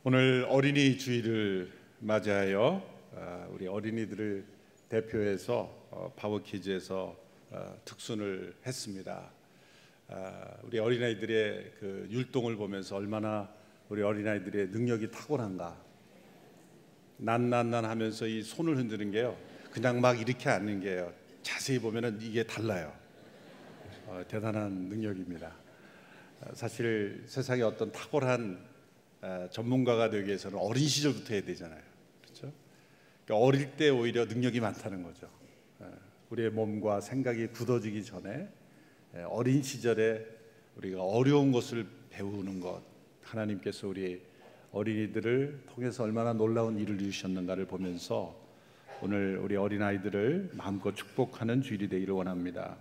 오늘 어린이 주일을 맞이하여 우리 어린이들을 대표해서 파워키즈에서 특순을 했습니다. 우리 어린아이들의 그 율동을 보면서 얼마나 우리 어린아이들의 능력이 탁월한가. 난난난 하면서 이 손을 흔드는 게요, 그냥 막 이렇게 앉는 게요, 자세히 보면은 이게 달라요. 대단한 능력입니다. 사실 세상에 어떤 탁월한 전문가가 되기 위해서는 어린 시절부터 해야 되잖아요. 그렇죠? 그러니까 어릴 때 오히려 능력이 많다는 거죠. 우리의 몸과 생각이 굳어지기 전에 어린 시절에 우리가 어려운 것을 배우는 것, 하나님께서 우리 어린이들을 통해서 얼마나 놀라운 일을 이루셨는가를 보면서 오늘 우리 어린아이들을 마음껏 축복하는 주일이 되기를 원합니다.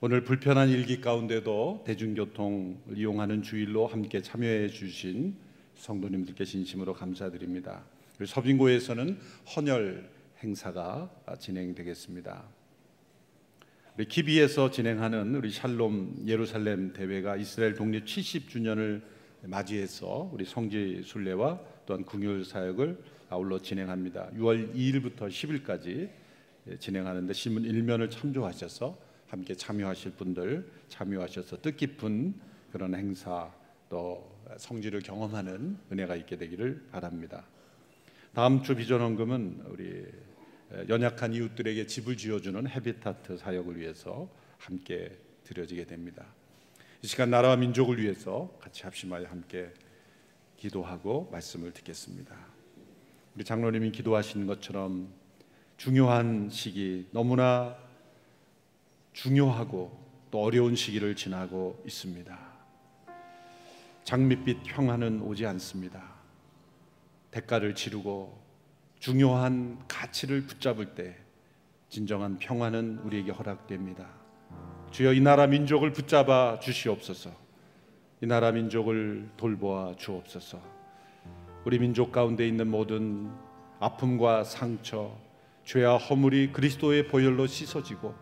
오늘 불편한 일기 가운데도 대중교통을 이용하는 주일로 함께 참여해 주신 성도님들께 진심으로 감사드립니다. 서빙고에서는 헌혈 행사가 진행되겠습니다. 우리 기비에서 진행하는 우리 샬롬 예루살렘 대회가 이스라엘 독립 70주년을 맞이해서 우리 성지 순례와 또한 궁율 사역을 아울러 진행합니다. 6월 2일부터 10일까지 진행하는데 신문 1면을 참조하셔서 함께 참여하실 분들 참여하셔서 뜻깊은 그런 행사 또 성지를 경험하는 은혜가 있게 되기를 바랍니다. 다음 주 비전 헌금은 우리 연약한 이웃들에게 집을 지어주는 헤비타트 사역을 위해서 함께 드려지게 됩니다. 이 시간 나라와 민족을 위해서 같이 합심하여 함께 기도하고 말씀을 듣겠습니다. 우리 장로님이 기도하신 것처럼 중요한 시기, 너무나 중요하고 또 어려운 시기를 지나고 있습니다. 장밋빛 평화는 오지 않습니다. 대가를 치르고 중요한 가치를 붙잡을 때 진정한 평화는 우리에게 허락됩니다. 주여, 이 나라 민족을 붙잡아 주시옵소서. 이 나라 민족을 돌보아 주옵소서. 우리 민족 가운데 있는 모든 아픔과 상처, 죄와 허물이 그리스도의 보혈로 씻어지고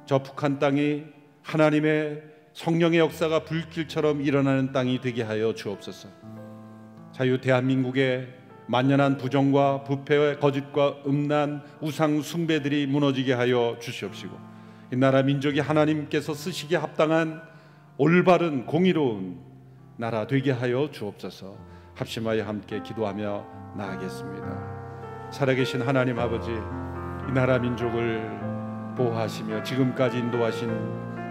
저 북한 땅이 하나님의 성령의 역사가 불길처럼 일어나는 땅이 되게 하여 주옵소서. 자유 대한민국의 만연한 부정과 부패와 거짓과 음란 우상 숭배들이 무너지게 하여 주시옵시고 이 나라 민족이 하나님께서 쓰시기에 합당한 올바른 공의로운 나라 되게 하여 주옵소서. 합심하여 함께 기도하며 나아가겠습니다. 살아계신 하나님 아버지, 이 나라 민족을 보호하시며 지금까지 인도하신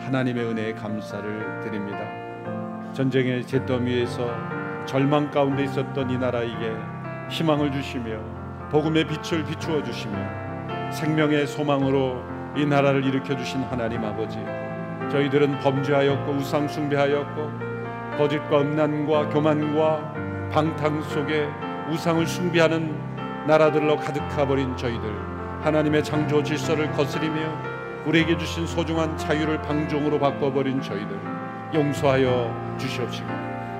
하나님의 은혜에 감사를 드립니다. 전쟁의 잿더미에서 절망 가운데 있었던 이 나라에게 희망을 주시며 복음의 빛을 비추어 주시며 생명의 소망으로 이 나라를 일으켜 주신 하나님 아버지, 저희들은 범죄하였고 우상 숭배하였고 거짓과 음란과 교만과 방탕 속에 우상을 숭배하는 나라들로 가득해버린 저희들, 하나님의 창조 질서를 거스리며 우리에게 주신 소중한 자유를 방종으로 바꿔버린 저희들 용서하여 주시옵시고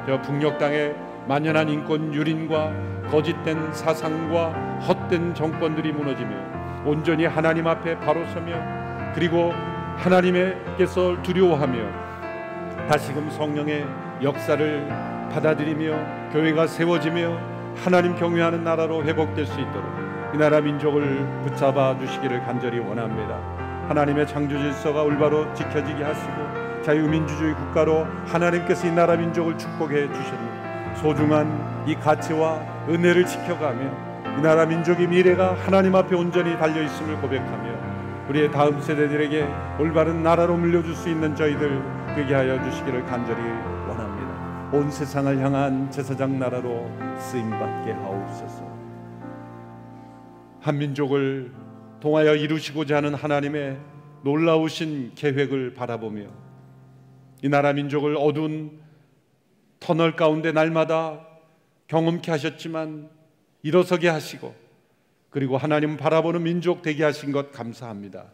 저 북녘 땅에 만연한 인권 유린과 거짓된 사상과 헛된 정권들이 무너지며 온전히 하나님 앞에 바로 서며 그리고 하나님께서 두려워하며 다시금 성령의 역사를 받아들이며 교회가 세워지며 하나님 경외하는 나라로 회복될 수 있도록 이 나라 민족을 붙잡아 주시기를 간절히 원합니다. 하나님의 창조 질서가 올바로 지켜지게 하시고 자유민주주의 국가로 하나님께서 이 나라 민족을 축복해 주셨는 소중한 이 가치와 은혜를 지켜가며 이 나라 민족의 미래가 하나님 앞에 온전히 달려있음을 고백하며 우리의 다음 세대들에게 올바른 나라로 물려줄 수 있는 저희들 되게 하여 주시기를 간절히 원합니다. 온 세상을 향한 제사장 나라로 쓰임받게 하옵소서. 한민족을 통하여 이루시고자 하는 하나님의 놀라우신 계획을 바라보며 이 나라 민족을 어두운 터널 가운데 날마다 경험케 하셨지만 일어서게 하시고 그리고 하나님 바라보는 민족 되게 하신 것 감사합니다.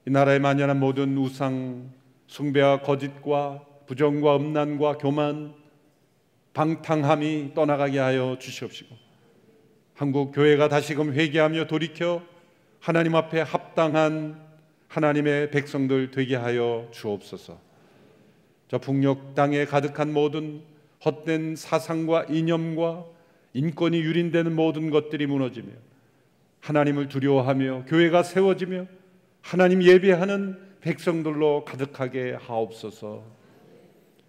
이 나라에 만연한 모든 우상 숭배와 거짓과 부정과 음란과 교만 방탕함이 떠나가게 하여 주시옵시고 한국 교회가 다시금 회개하며 돌이켜 하나님 앞에 합당한 하나님의 백성들 되게 하여 주옵소서. 저 북녘 땅에 가득한 모든 헛된 사상과 이념과 인권이 유린되는 모든 것들이 무너지며 하나님을 두려워하며 교회가 세워지며 하나님 예배하는 백성들로 가득하게 하옵소서.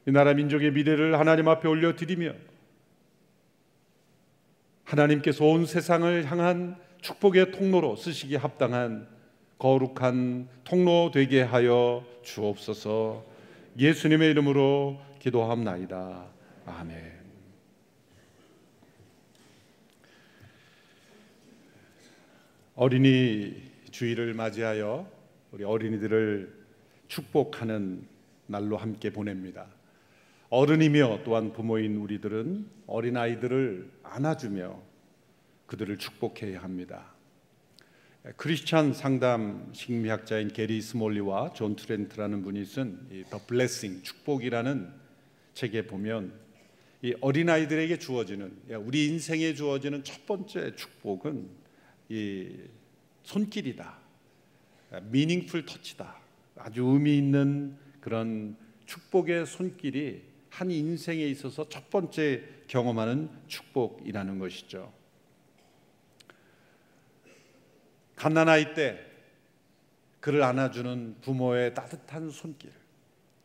이 나라 민족의 미래를 하나님 앞에 올려드리며 하나님께서 온 세상을 향한 축복의 통로로 쓰시기에 합당한 거룩한 통로 되게 하여 주옵소서. 예수님의 이름으로 기도합나이다. 아멘. 어린이 주일을 맞이하여 우리 어린이들을 축복하는 날로 함께 보냅니다. 어른이며 또한 부모인 우리들은 어린아이들을 안아주며 그들을 축복해야 합니다. 크리스찬 상담 심리학자인 게리 스몰리와 존 트렌트라는 분이 쓴 The Blessing, 축복이라는 책에 보면 이 어린아이들에게 주어지는, 우리 인생에 주어지는 첫 번째 축복은 이 손길이다. meaningful touch다. 아주 의미 있는 그런 축복의 손길이 한 인생에 있어서 첫 번째 경험하는 축복이라는 것이죠. 갓난아이 때 그를 안아주는 부모의 따뜻한 손길,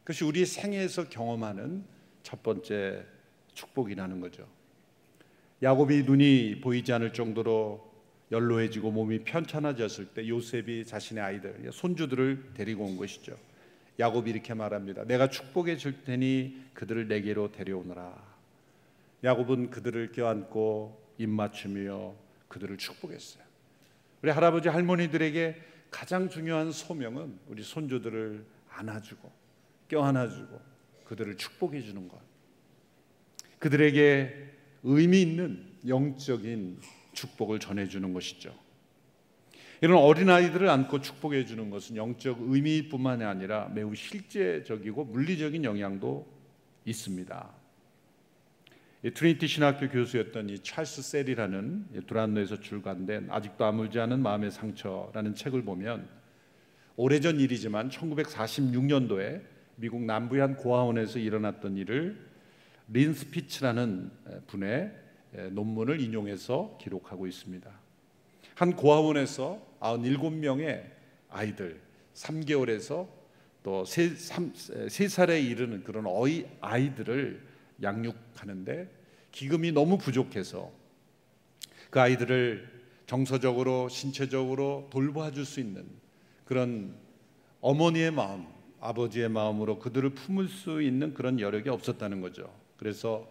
그것이 우리 생애에서 경험하는 첫 번째 축복이라는 거죠. 야곱이 눈이 보이지 않을 정도로 연로해지고 몸이 편찮아졌을 때 요셉이 자신의 아이들, 손주들을 데리고 온 것이죠. 야곱이 이렇게 말합니다. 내가 축복해 줄 테니 그들을 내게로 데려오너라. 야곱은 그들을 껴안고 입 맞추며 그들을 축복했어요. 우리 할아버지 할머니들에게 가장 중요한 소명은 우리 손주들을 안아주고 껴안아주고 그들을 축복해 주는 것, 그들에게 의미 있는 영적인 축복을 전해주는 것이죠. 이런 어린아이들을 안고 축복해 주는 것은 영적 의미뿐만 아니라 매우 실제적이고 물리적인 영향도 있습니다. 트리니티 신학교 교수였던 이 찰스 셀이라는 두란노에서 출간된 아직도 아물지 않은 마음의 상처라는 책을 보면 오래전 일이지만 1946년도에 미국 남부의 한 고아원에서 일어났던 일을 린 스피츠라는 분의 논문을 인용해서 기록하고 있습니다. 한 고아원에서 97명의 아이들, 3개월에서 또 3살에 이르는 그런 아이들을 양육하는데 기금이 너무 부족해서 그 아이들을 정서적으로 신체적으로 돌봐줄 수 있는 그런 어머니의 마음, 아버지의 마음으로 그들을 품을 수 있는 그런 여력이 없었다는 거죠. 그래서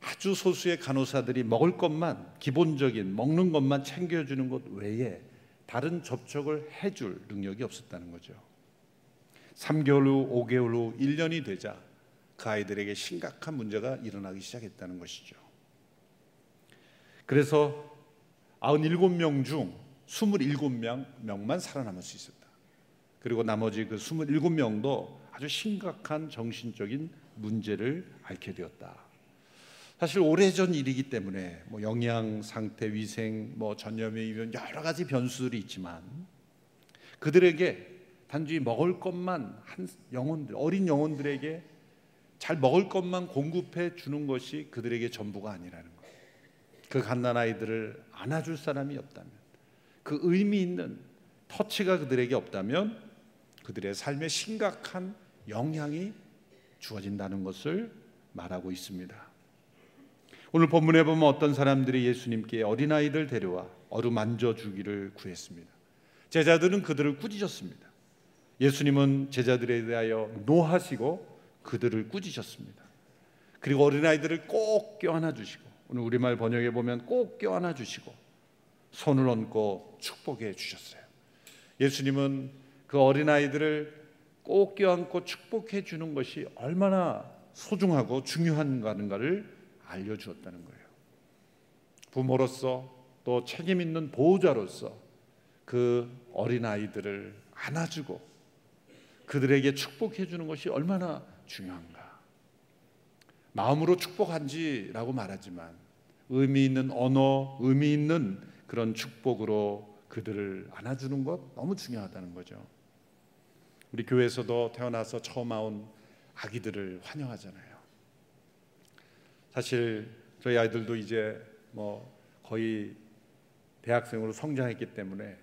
아주 소수의 간호사들이 먹을 것만, 기본적인 먹는 것만 챙겨주는 것 외에 다른 접촉을 해줄 능력이 없었다는 거죠. 3개월 후, 5개월 후, 1년이 되자 그 아이들에게 심각한 문제가 일어나기 시작했다는 것이죠. 그래서 97명 중 27명만 살아남을 수 있었다. 그리고 나머지 그 27명도 아주 심각한 정신적인 문제를 앓게 되었다. 사실 오래전 일이기 때문에 영양 상태, 위생, 전염의 이런 여러 가지 변수들이 있지만 그들에게 단지 먹을 것만 한 영혼들, 어린 영혼들에게 잘 먹을 것만 공급해 주는 것이 그들에게 전부가 아니라는 거예요. 그 갓난아이들을 안아줄 사람이 없다면, 그 의미 있는 터치가 그들에게 없다면 그들의 삶에 심각한 영향이 주어진다는 것을 말하고 있습니다. 오늘 본문에 보면 어떤 사람들이 예수님께 어린아이들 데려와 어루만져 주기를 구했습니다. 제자들은 그들을 꾸짖었습니다. 예수님은 제자들에 대하여 노하시고 그들을 꾸짖으셨습니다. 그리고 어린아이들을 꼭 껴안아 주시고, 오늘 우리말 번역에 보면 꼭 껴안아 주시고 손을 얹고 축복해 주셨어요. 예수님은 그 어린아이들을 꼭 껴안고 축복해 주는 것이 얼마나 소중하고 중요한가를 알려주었다는 거예요. 부모로서 또 책임 있는 보호자로서 그 어린아이들을 안아주고 그들에게 축복해 주는 것이 얼마나 중요한가. 마음으로 축복한지라고 말하지만 의미 있는 언어, 의미 있는 그런 축복으로 그들을 안아주는 것 너무 중요하다는 거죠. 우리 교회에서도 태어나서 처음 나온 아기들을 환영하잖아요. 사실 저희 아이들도 이제 거의 대학생으로 성장했기 때문에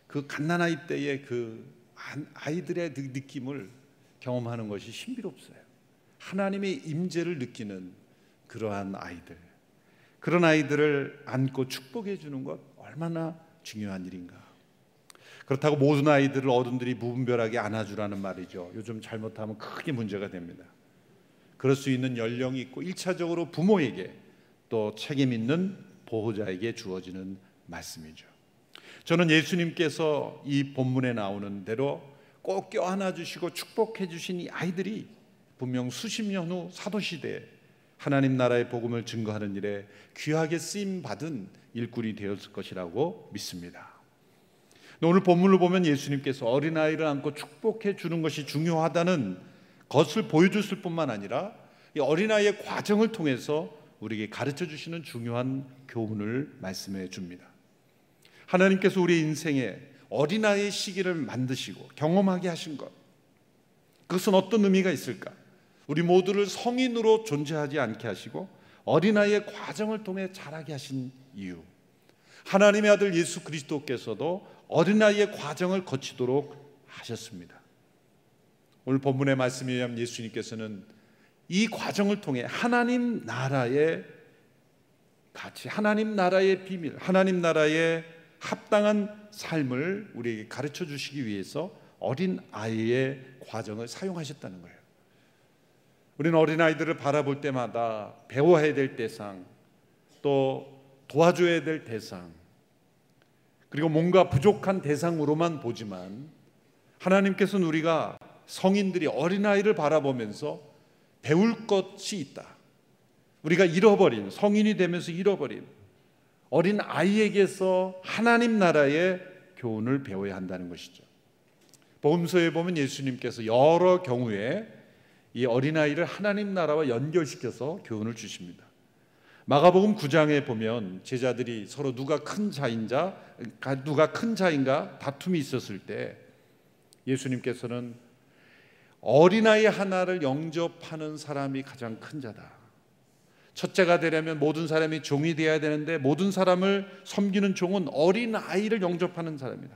그 갓난아이 때의 그 아이들의 그 느낌을 경험하는 것이 신비롭어요. 하나님의 임재를 느끼는 그러한 아이들, 그런 아이들을 안고 축복해 주는 것 얼마나 중요한 일인가. 그렇다고 모든 아이들을 어른들이 무분별하게 안아주라는 말이죠. 요즘 잘못하면 크게 문제가 됩니다. 그럴 수 있는 연령이 있고 1차적으로 부모에게 또 책임 있는 보호자에게 주어지는 말씀이죠. 저는 예수님께서 이 본문에 나오는 대로 꼭 껴안아 주시고 축복해 주신 이 아이들이 분명 수십 년 후 사도시대에 하나님 나라의 복음을 증거하는 일에 귀하게 쓰임받은 일꾼이 되었을 것이라고 믿습니다. 오늘 본문을 보면 예수님께서 어린아이를 안고 축복해 주는 것이 중요하다는 것을 보여줬을 뿐만 아니라 이 어린아이의 과정을 통해서 우리에게 가르쳐 주시는 중요한 교훈을 말씀해 줍니다. 하나님께서 우리 인생에 어린아이의 시기를 만드시고 경험하게 하신 것, 그것은 어떤 의미가 있을까? 우리 모두를 성인으로 존재하지 않게 하시고 어린아이의 과정을 통해 자라게 하신 이유, 하나님의 아들 예수 그리스도께서도 어린아이의 과정을 거치도록 하셨습니다. 오늘 본문의 말씀에 의하면 예수님께서는 이 과정을 통해 하나님 나라의 가치, 하나님 나라의 비밀, 하나님 나라의 합당한 삶을 우리에게 가르쳐 주시기 위해서 어린아이의 과정을 사용하셨다는 거예요. 우리는 어린아이들을 바라볼 때마다 배워야 될 대상, 또 도와줘야 될 대상, 그리고 뭔가 부족한 대상으로만 보지만 하나님께서는 우리가 성인들이 어린아이를 바라보면서 배울 것이 있다. 우리가 잃어버린, 성인이 되면서 잃어버린 어린 아이에게서 하나님 나라의 교훈을 배워야 한다는 것이죠. 복음서에 보면 예수님께서 여러 경우에 이 어린아이를 하나님 나라와 연결시켜서 교훈을 주십니다. 마가복음 9장에 보면 제자들이 서로 누가 큰 자인가 다툼이 있었을 때 예수님께서는 어린아이 하나를 영접하는 사람이 가장 큰 자다. 첫째가 되려면 모든 사람이 종이 되어야 되는데 모든 사람을 섬기는 종은 어린아이를 영접하는 사람이다.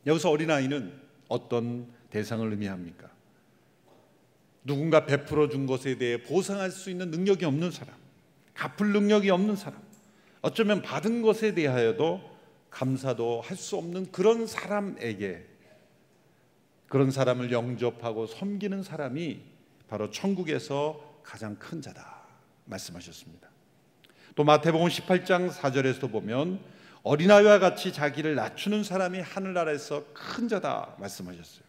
여기서 어린아이는 어떤 대상을 의미합니까? 누군가 베풀어 준 것에 대해 보상할 수 있는 능력이 없는 사람, 갚을 능력이 없는 사람, 어쩌면 받은 것에 대하여도 감사도 할 수 없는 그런 사람에게, 그런 사람을 영접하고 섬기는 사람이 바로 천국에서 가장 큰 자다 말씀하셨습니다. 또 마태복음 18장 4절에서도 보면 어린아이와 같이 자기를 낮추는 사람이 하늘나라에서 큰 자다 말씀하셨어요.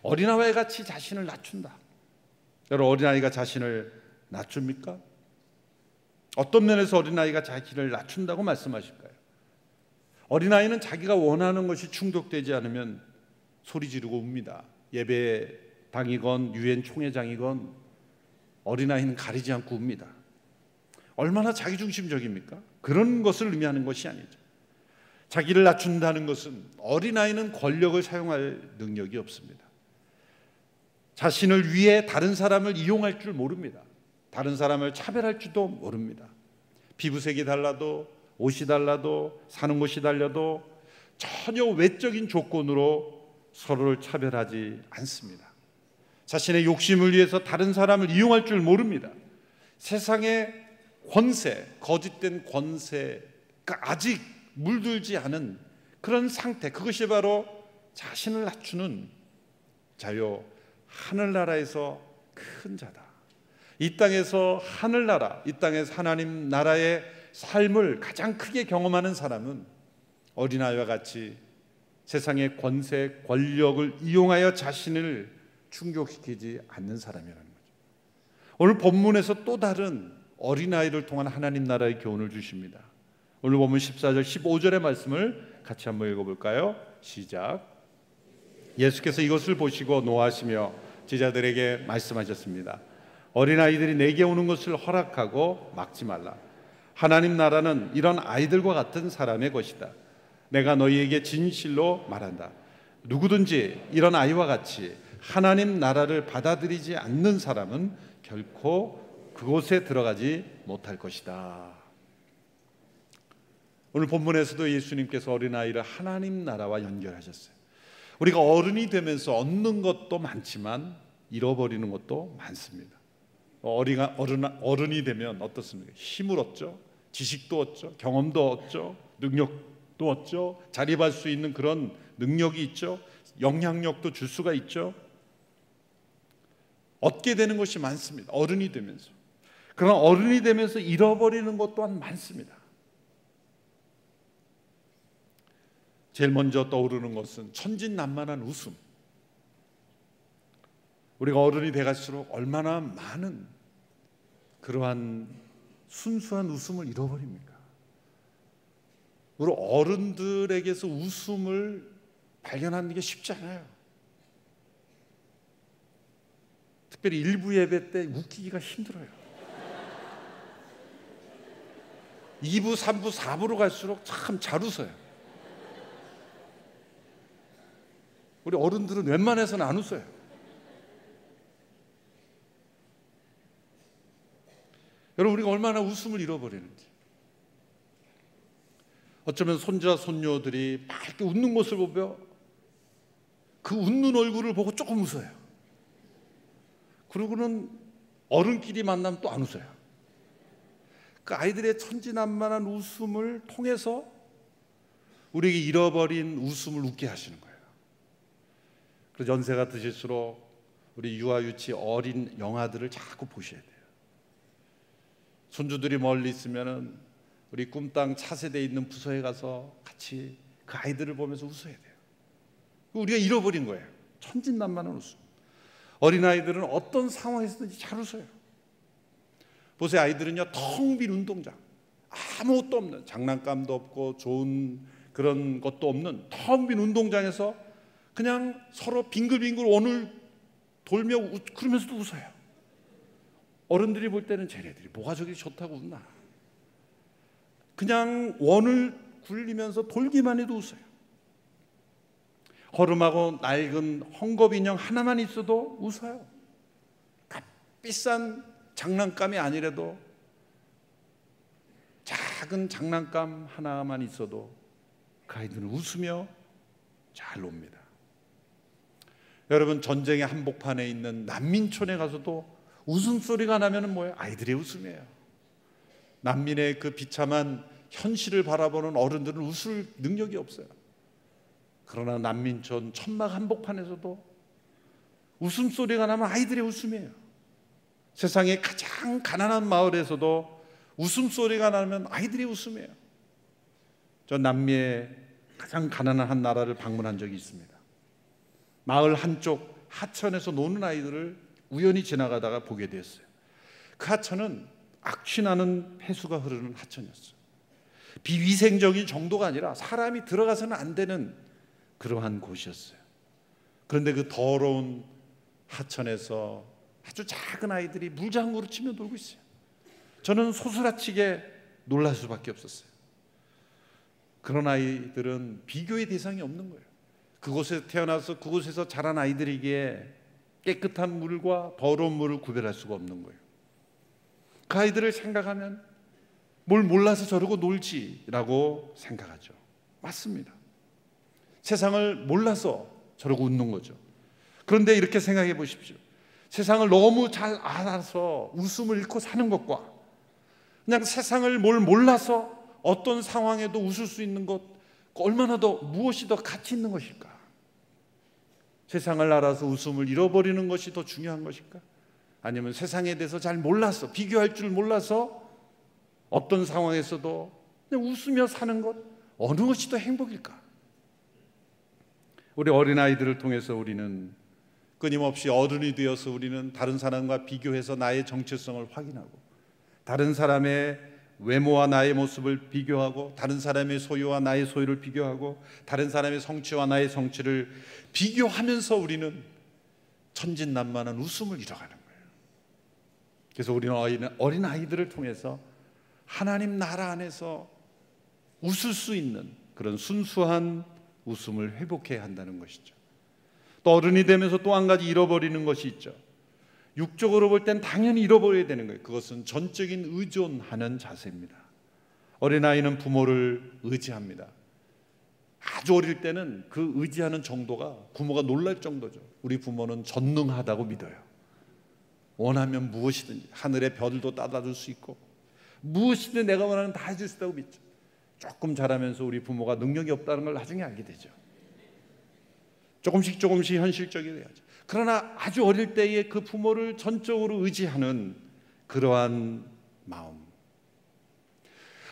어린아이와 같이 자신을 낮춘다. 여러분, 어린아이가 자신을 낮춥니까? 어떤 면에서 어린아이가 자기를 낮춘다고 말씀하실까요? 어린아이는 자기가 원하는 것이 충족되지 않으면 소리 지르고 웁니다. 예배당이건 유엔 총회장이건 어린아이는 가리지 않고 웁니다. 얼마나 자기중심적입니까? 그런 것을 의미하는 것이 아니죠. 자기를 낮춘다는 것은 어린아이는 권력을 사용할 능력이 없습니다. 자신을 위해 다른 사람을 이용할 줄 모릅니다. 다른 사람을 차별할 줄도 모릅니다. 피부색이 달라도, 옷이 달라도, 사는 곳이 달라도 전혀 외적인 조건으로 서로를 차별하지 않습니다. 자신의 욕심을 위해서 다른 사람을 이용할 줄 모릅니다. 세상의 권세, 거짓된 권세가 아직 물들지 않은 그런 상태, 그것이 바로 자신을 낮추는 자요, 하늘나라에서 큰 자다. 이 땅에서 하늘나라, 이 땅에서 하나님 나라의 삶을 가장 크게 경험하는 사람은 어린아이와 같이 세상의 권세, 권력을 이용하여 자신을 충족시키지 않는 사람이라는 거죠. 오늘 본문에서 또 다른 어린아이를 통한 하나님 나라의 교훈을 주십니다. 오늘 본문 14절, 15절의 말씀을 같이 한번 읽어볼까요? 시작. 예수께서 이것을 보시고 노하시며 제자들에게 말씀하셨습니다. 어린아이들이 내게 오는 것을 허락하고 막지 말라. 하나님 나라는 이런 아이들과 같은 사람의 것이다. 내가 너희에게 진실로 말한다. 누구든지 이런 아이와 같이 하나님 나라를 받아들이지 않는 사람은 결코 그곳에 들어가지 못할 것이다. 오늘 본문에서도 예수님께서 어린아이를 하나님 나라와 연결하셨어요. 우리가 어른이 되면서 얻는 것도 많지만 잃어버리는 것도 많습니다. 어른이 되면 어떻습니까? 힘을 얻죠. 지식도 얻죠. 경험도 얻죠. 능력도 얻죠. 자립할 수 있는 그런 능력이 있죠. 영향력도 줄 수가 있죠. 얻게 되는 것이 많습니다. 어른이 되면서. 그러나 어른이 되면서 잃어버리는 것 또한 많습니다. 제일 먼저 떠오르는 것은 천진난만한 웃음. 우리가 어른이 돼갈수록 얼마나 많은 그러한 순수한 웃음을 잃어버립니까? 우리 어른들에게서 웃음을 발견하는 게 쉽지 않아요. 특별히 일부 예배 때 웃기기가 힘들어요. 2부, 3부, 4부로 갈수록 참 잘 웃어요. 우리 어른들은 웬만해서는 안 웃어요. 여러분, 우리가 얼마나 웃음을 잃어버리는지. 어쩌면 손자, 손녀들이 막 이렇게 웃는 모습을 보며 그 웃는 얼굴을 보고 조금 웃어요. 그러고는 어른끼리 만나면 또 안 웃어요. 그 아이들의 천진난만한 웃음을 통해서 우리에게 잃어버린 웃음을 웃게 하시는 거예요. 그래서 연세가 드실수록 우리 유아, 유치, 어린 영화들을 자꾸 보셔야 돼요. 손주들이 멀리 있으면은 우리 꿈땅 차세대에 있는 부서에 가서 같이 그 아이들을 보면서 웃어야 돼요. 우리가 잃어버린 거예요. 천진난만한 웃음. 어린아이들은 어떤 상황에서든지 잘 웃어요. 보세요, 아이들은요, 텅 빈 운동장, 아무것도 없는, 장난감도 없고 좋은 그런 것도 없는 텅 빈 운동장에서 그냥 서로 빙글빙글 원을 돌며 그러면서도 웃어요. 어른들이 볼 때는 쟤네들이 뭐가 저기 좋다고 웃나. 그냥 원을 굴리면서 돌기만 해도 웃어요. 허름하고 낡은 헝겊 인형 하나만 있어도 웃어요. 값비싼 장난감이 아니라도 작은 장난감 하나만 있어도 그 아이들은 웃으며 잘 놉니다. 여러분, 전쟁의 한복판에 있는 난민촌에 가서도 웃음소리가 나면 뭐예요? 아이들의 웃음이에요. 난민의 그 비참한 현실을 바라보는 어른들은 웃을 능력이 없어요. 그러나 난민촌 천막 한복판에서도 웃음소리가 나면 아이들의 웃음이에요. 세상의 가장 가난한 마을에서도 웃음소리가 나면 아이들의 웃음이에요. 저 남미의 가장 가난한 한 나라를 방문한 적이 있습니다. 마을 한쪽 하천에서 노는 아이들을 우연히 지나가다가 보게 됐어요. 그 하천은 악취나는 폐수가 흐르는 하천이었어요. 비위생적인 정도가 아니라 사람이 들어가서는 안 되는 그러한 곳이었어요. 그런데 그 더러운 하천에서 아주 작은 아이들이 물장구를 치며 놀고 있어요. 저는 소스라치게 놀랄 수밖에 없었어요. 그런 아이들은 비교의 대상이 없는 거예요. 그곳에 태어나서 그곳에서 자란 아이들에게 깨끗한 물과 더러운 물을 구별할 수가 없는 거예요. 그 아이들을 생각하면 뭘 몰라서 저러고 놀지라고 생각하죠. 맞습니다. 세상을 몰라서 저러고 웃는 거죠. 그런데 이렇게 생각해 보십시오. 세상을 너무 잘 알아서 웃음을 잃고 사는 것과 그냥 세상을 뭘 몰라서 어떤 상황에도 웃을 수 있는 것, 얼마나 더 무엇이 더 가치 있는 것일까? 세상을 알아서 웃음을 잃어버리는 것이 더 중요한 것일까? 아니면 세상에 대해서 잘 몰라서, 비교할 줄 몰라서 어떤 상황에서도 그냥 웃으며 사는 것, 어느 것이 더 행복일까? 우리 어린아이들을 통해서 우리는 끊임없이 어른이 되어서 우리는 다른 사람과 비교해서 나의 정체성을 확인하고, 다른 사람의 외모와 나의 모습을 비교하고, 다른 사람의 소유와 나의 소유를 비교하고, 다른 사람의 성취와 나의 성취를 비교하면서 우리는 천진난만한 웃음을 잃어가는 거예요. 그래서 우리는 어린아이들을 통해서 하나님 나라 안에서 웃을 수 있는 그런 순수한 웃음을 회복해야 한다는 것이죠. 또 어른이 되면서 또 한 가지 잃어버리는 것이 있죠. 육적으로 볼 땐 당연히 잃어버려야 되는 거예요. 그것은 전적인 의존하는 자세입니다. 어린아이는 부모를 의지합니다. 아주 어릴 때는 그 의지하는 정도가 부모가 놀랄 정도죠. 우리 부모는 전능하다고 믿어요. 원하면 무엇이든지 하늘의 별도 따다 줄 수 있고 무엇이든 내가 원하는 다 해줄 수 있다고 믿죠. 조금 자라면서 우리 부모가 능력이 없다는 걸 나중에 알게 되죠. 조금씩 현실적이 돼야죠. 그러나 아주 어릴 때에 그 부모를 전적으로 의지하는 그러한 마음.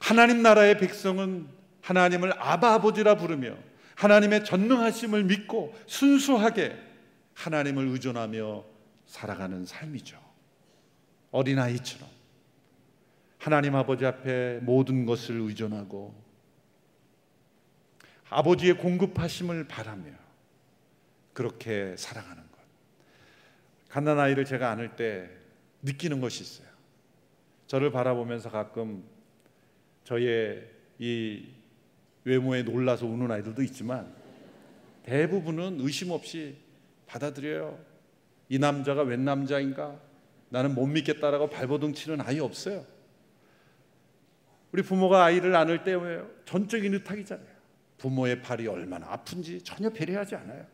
하나님 나라의 백성은 하나님을 아바 아버지라 부르며 하나님의 전능하심을 믿고 순수하게 하나님을 의존하며 살아가는 삶이죠. 어린아이처럼 하나님 아버지 앞에 모든 것을 의존하고 아버지의 공급하심을 바라며 그렇게 살아가는 것. 갓난아이를 제가 안을 때 느끼는 것이 있어요. 저를 바라보면서 가끔 저의 이 외모에 놀라서 우는 아이들도 있지만 대부분은 의심 없이 받아들여요. 이 남자가 웬 남자인가? 나는 못 믿겠다라고 발버둥 치는 아이 없어요. 우리 부모가 아이를 안을 때 전적인 의탁이잖아요. 부모의 발이 얼마나 아픈지 전혀 배려하지 않아요.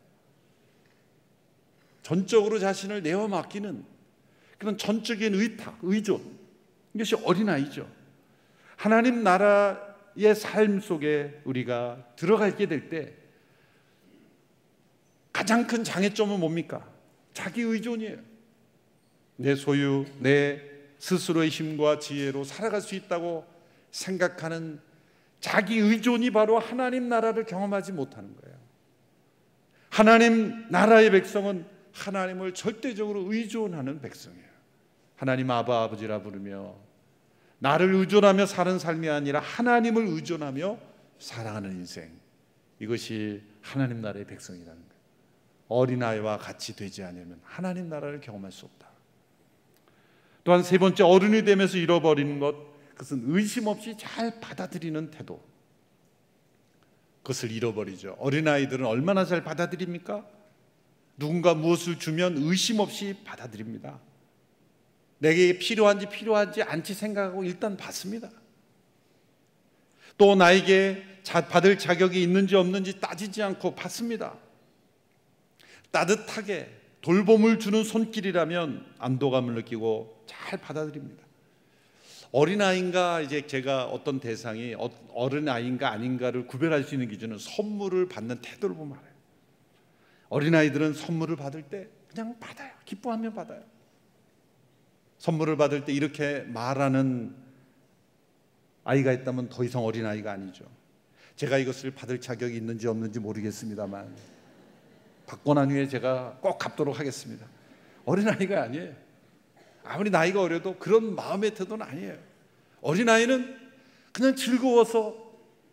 전적으로 자신을 내어 맡기는 그런 전적인 의탁, 의존, 이것이 어린아이죠. 하나님 나라의 삶 속에 우리가 들어가게 될 때 가장 큰 장애점은 뭡니까? 자기 의존이에요. 내 소유, 내 스스로의 힘과 지혜로 살아갈 수 있다고 생각하는 자기 의존이 바로 하나님 나라를 경험하지 못하는 거예요. 하나님 나라의 백성은 하나님을 절대적으로 의존하는 백성이에요. 하나님 아바 아버지라 부르며 나를 의존하며 사는 삶이 아니라 하나님을 의존하며 살아가는 인생, 이것이 하나님 나라의 백성이라는 거예요. 어린아이와 같이 되지 않으면 하나님 나라를 경험할 수 없다. 또한 세 번째, 어른이 되면서 잃어버리는 것, 그것은 의심 없이 잘 받아들이는 태도. 그것을 잃어버리죠. 어린아이들은 얼마나 잘 받아들입니까? 누군가 무엇을 주면 의심 없이 받아들입니다. 내게 필요한지 않지 생각하고 일단 받습니다. 또 나에게 받을 자격이 있는지 없는지 따지지 않고 받습니다. 따뜻하게 돌봄을 주는 손길이라면 안도감을 느끼고 잘 받아들입니다. 어린아이인가, 이제 제가 어떤 대상이 어린아이인가 아닌가를 구별할 수 있는 기준은 선물을 받는 태도를 보면 알아요. 어린아이들은 선물을 받을 때 그냥 받아요. 기뻐하며 받아요. 선물을 받을 때 이렇게 말하는 아이가 있다면 더 이상 어린아이가 아니죠. 제가 이것을 받을 자격이 있는지 없는지 모르겠습니다만 받고 난 후에 제가 꼭 갚도록 하겠습니다. 어린아이가 아니에요. 아무리 나이가 어려도 그런 마음의 태도는 아니에요. 어린아이는 그냥 즐거워서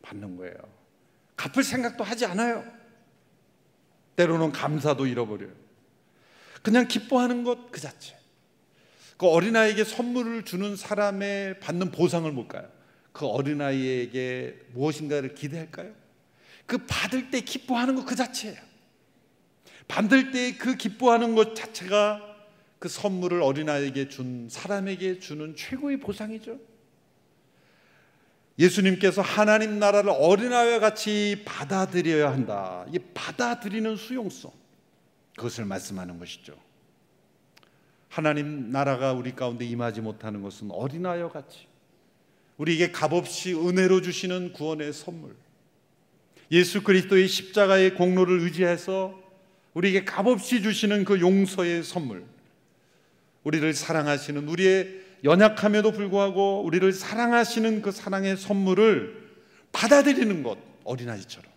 받는 거예요. 갚을 생각도 하지 않아요. 때로는 감사도 잃어버려요. 그냥 기뻐하는 것 그 자체. 그 어린아이에게 선물을 주는 사람의 받는 보상을 뭘까요? 그 어린아이에게 무엇인가를 기대할까요? 그 받을 때 기뻐하는 것 그 자체예요. 받을 때 그 기뻐하는 것 자체가 그 선물을 어린아이에게 준 사람에게 주는 최고의 보상이죠. 예수님께서 하나님 나라를 어린아이와 같이 받아들여야 한다. 이 받아들이는 수용성, 그것을 말씀하는 것이죠. 하나님 나라가 우리 가운데 임하지 못하는 것은 어린아이와 같이 우리에게 값없이 은혜로 주시는 구원의 선물, 예수 그리스도의 십자가의 공로를 의지해서 우리에게 값없이 주시는 그 용서의 선물, 우리를 사랑하시는, 우리의 연약함에도 불구하고 우리를 사랑하시는 그 사랑의 선물을 받아들이는 것, 어린아이처럼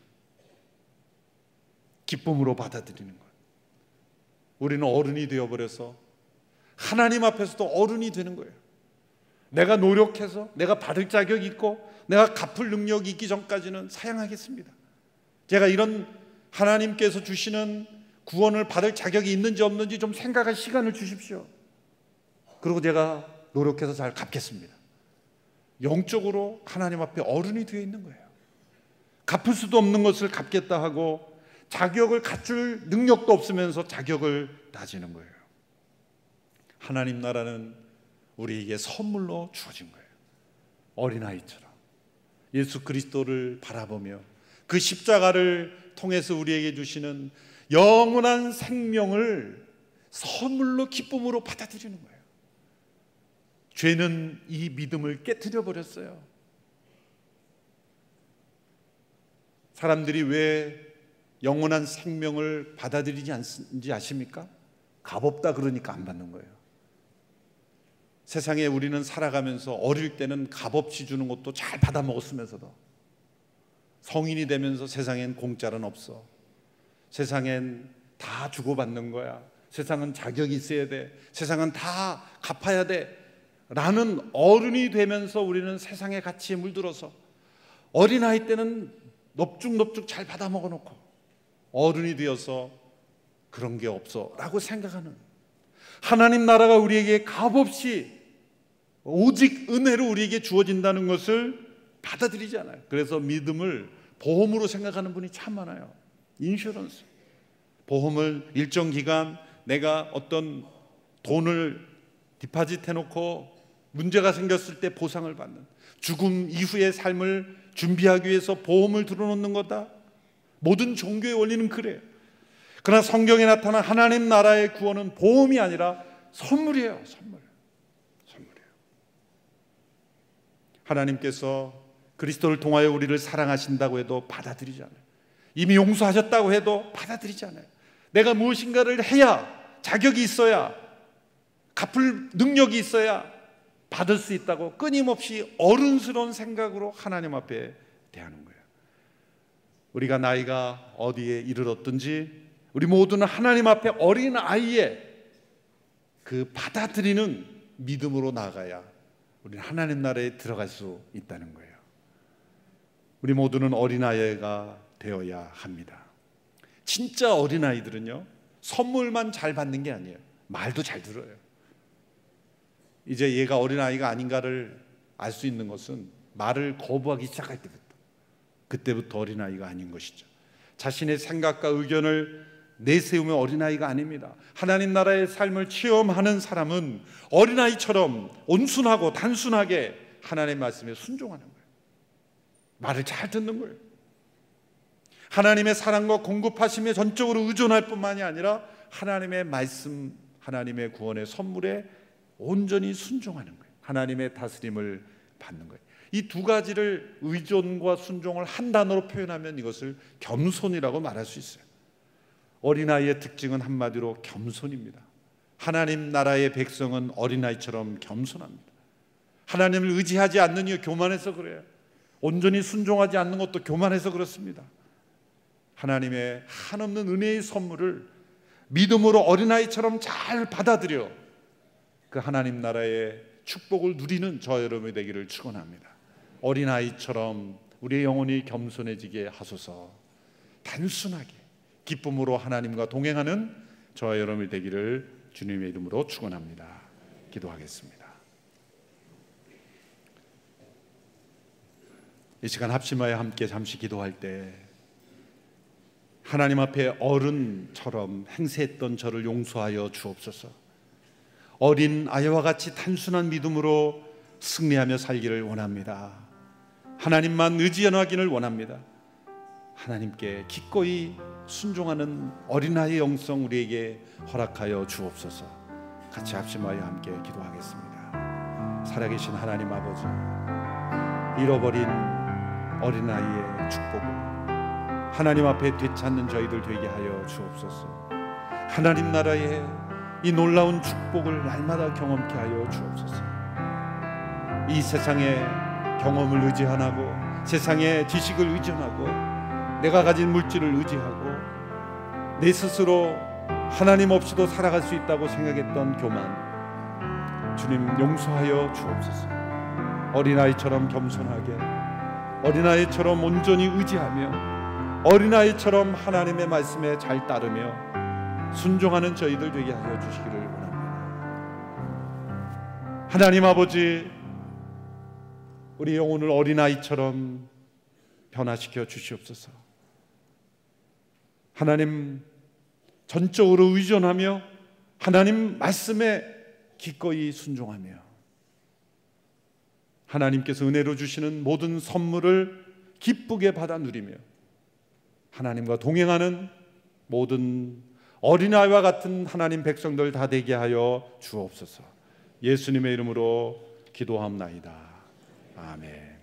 기쁨으로 받아들이는 것. 우리는 어른이 되어버려서 하나님 앞에서도 어른이 되는 거예요. 내가 노력해서 내가 받을 자격이 있고 내가 갚을 능력이 있기 전까지는 사양하겠습니다. 제가 이런 하나님께서 주시는 구원을 받을 자격이 있는지 없는지 좀 생각할 시간을 주십시오. 그리고 제가 노력해서 잘 갚겠습니다. 영적으로 하나님 앞에 어른이 되어 있는 거예요. 갚을 수도 없는 것을 갚겠다 하고 자격을 갖출 능력도 없으면서 자격을 따지는 거예요. 하나님 나라는 우리에게 선물로 주어진 거예요. 어린아이처럼 예수 그리스도를 바라보며 그 십자가를 통해서 우리에게 주시는 영원한 생명을 선물로 기쁨으로 받아들이는 거예요. 죄는 이 믿음을 깨트려 버렸어요. 사람들이 왜 영원한 생명을 받아들이지 않는지 아십니까? 값없다 그러니까 안 받는 거예요. 세상에 우리는 살아가면서 어릴 때는 값없이 주는 것도 잘 받아 먹었으면서도 성인이 되면서 세상엔 공짜는 없어. 세상엔 다 주고받는 거야. 세상은 자격이 있어야 돼. 세상은 다 갚아야 돼. 라는 어른이 되면서 우리는 세상의 가치에 물들어서 어린아이 때는 넙죽넙죽 잘 받아 먹어놓고 어른이 되어서 그런 게 없어 라고 생각하는, 하나님 나라가 우리에게 값없이 오직 은혜로 우리에게 주어진다는 것을 받아들이지 않아요. 그래서 믿음을 보험으로 생각하는 분이 참 많아요. 인슈런스, 보험을 일정 기간 내가 어떤 돈을 디파짓 해놓고 문제가 생겼을 때 보상을 받는, 죽음 이후의 삶을 준비하기 위해서 보험을 들어놓는 거다. 모든 종교의 원리는 그래요. 그러나 성경에 나타난 하나님 나라의 구원은 보험이 아니라 선물이에요. 선물이에요. 하나님께서 그리스도를 통하여 우리를 사랑하신다고 해도 받아들이지 않아요. 이미 용서하셨다고 해도 받아들이지 않아요. 내가 무엇인가를 해야, 자격이 있어야, 갚을 능력이 있어야 받을 수 있다고 끊임없이 어른스러운 생각으로 하나님 앞에 대하는 거예요. 우리가 나이가 어디에 이르렀든지 우리 모두는 하나님 앞에 어린 아이의 그 받아들이는 믿음으로 나아가야 우리는 하나님 나라에 들어갈 수 있다는 거예요. 우리 모두는 어린아이가 되어야 합니다. 진짜 어린아이들은요, 선물만 잘 받는 게 아니에요. 말도 잘 들어요. 이제 얘가 어린아이가 아닌가를 알 수 있는 것은 말을 거부하기 시작할 때부터, 그때부터 어린아이가 아닌 것이죠. 자신의 생각과 의견을 내세우며 어린아이가 아닙니다. 하나님 나라의 삶을 체험하는 사람은 어린아이처럼 온순하고 단순하게 하나님의 말씀에 순종하는 거예요. 말을 잘 듣는 거예요. 하나님의 사랑과 공급하심에 전적으로 의존할 뿐만이 아니라 하나님의 말씀, 하나님의 구원의 선물에 온전히 순종하는 거예요. 하나님의 다스림을 받는 거예요. 이 두 가지를, 의존과 순종을 한 단어로 표현하면 이것을 겸손이라고 말할 수 있어요. 어린아이의 특징은 한마디로 겸손입니다. 하나님 나라의 백성은 어린아이처럼 겸손합니다. 하나님을 의지하지 않는 이유, 교만해서 그래요. 온전히 순종하지 않는 것도 교만해서 그렇습니다. 하나님의 한없는 은혜의 선물을 믿음으로 어린아이처럼 잘 받아들여 그 하나님 나라의 축복을 누리는 저 여러분이 되기를 축원합니다. 어린아이처럼 우리의 영혼이 겸손해지게 하소서. 단순하게 기쁨으로 하나님과 동행하는 저와 여러분이 되기를 주님의 이름으로 축원합니다. 기도하겠습니다. 이 시간 합심하여 함께 잠시 기도할 때 하나님 앞에 어른처럼 행세했던 저를 용서하여 주옵소서. 어린 아이와 같이 단순한 믿음으로 승리하며 살기를 원합니다. 하나님만 의지하기를 원합니다. 하나님께 기꺼이 순종하는 어린아이의 영성 우리에게 허락하여 주옵소서. 같이 합심하여 함께 기도하겠습니다. 살아계신 하나님 아버지, 잃어버린 어린아이의 축복을 하나님 앞에 되찾는 저희들 되게 하여 주옵소서. 하나님 나라의 이 놀라운 축복을 날마다 경험케 하여 주옵소서. 이 세상의 경험을 의지하고 세상의 지식을 의존하고 내가 가진 물질을 의지하고 내 스스로 하나님 없이도 살아갈 수 있다고 생각했던 교만, 주님 용서하여 주옵소서. 어린아이처럼 겸손하게, 어린아이처럼 온전히 의지하며, 어린아이처럼 하나님의 말씀에 잘 따르며 순종하는 저희들 되게 하여 주시기를 원합니다. 하나님 아버지, 우리 영혼을 어린아이처럼 변화시켜 주시옵소서. 하나님 전적으로 의존하며 하나님 말씀에 기꺼이 순종하며 하나님께서 은혜로 주시는 모든 선물을 기쁘게 받아 누리며 하나님과 동행하는 모든 어린아이와 같은 하나님 백성들 다 되게 하여 주옵소서. 예수님의 이름으로 기도합나이다. 아멘.